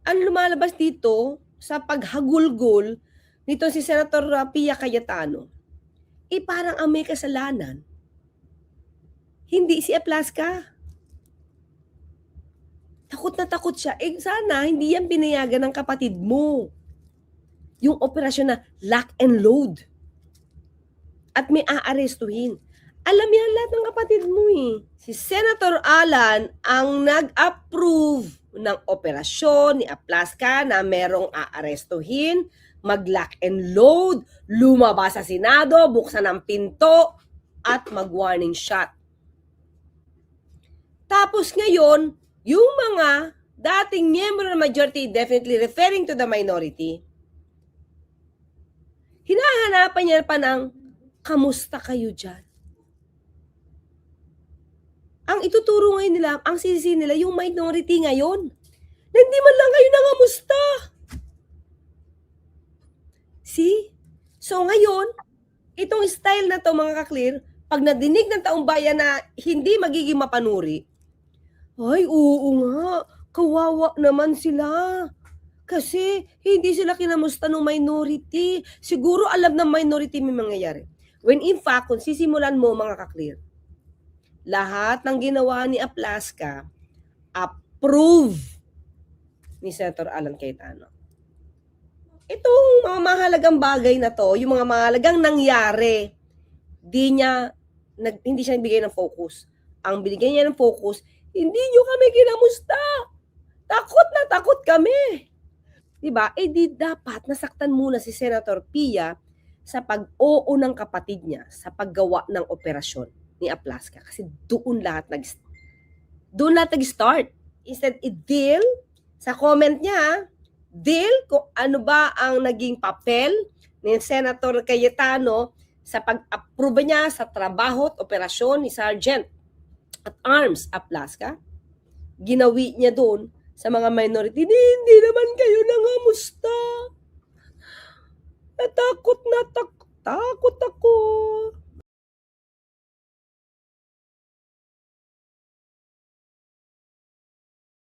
ang lumalabas dito sa paghagulgol nito si Senator Pia Cayetano, parang ang may kasalanan, hindi si Aplaska. Takot na takot siya. Sana hindi yan pinayagan ng kapatid mo. Yung operasyon na lock and load. At may aarestuhin. Alam yan lahat ng kapatid mo eh. Si Senator Alan ang nag-approve ng operasyon ni Aplaska na merong aarestuhin, mag-lock and load, lumabas sa Senado, buksan ang pinto, at mag-warning shot. Tapos ngayon, yung mga dating miyembro ng majority, definitely referring to the minority, hinahanapan niya pa ng kamusta kayo dyan? Ang ituturo ngayon nila, ang sisi nila, yung minority ngayon, na hindi man lang kayo nangamusta. See? So ngayon, itong style na to mga ka-clear, pag nadinig ng taong bayan na hindi magiging mapanuri, ay oo nga, kawawa naman sila. Kasi hindi sila kinamusta ng minority. Siguro alam ng minority may mangyayari. When in fact, kung sisimulan mo mga ka-clear, lahat ng ginawa ni Aplaska, approve ni Senator Alan Cayetano. Itong mga mahalagang bagay na to, yung mga mahalagang nangyari, hindi siya bigay ng focus. Ang binigay niya ng focus, hindi nyo kami kinamusta. Takot na takot kami. Diba? Di dapat nasaktan muna si Senator Pia sa pag-oo ng kapatid niya sa paggawa ng operasyon ni Aplaska. Kasi doon lahat nag-start. Instead, i-deal sa comment niya, deal kung ano ba ang naging papel ni Senator Cayetano sa pag-approve niya sa trabaho at operasyon ni Sergeant at Arms Aplaska. Ginawi niya doon sa mga minority, hindi naman kayo nangamusta. Takot ako.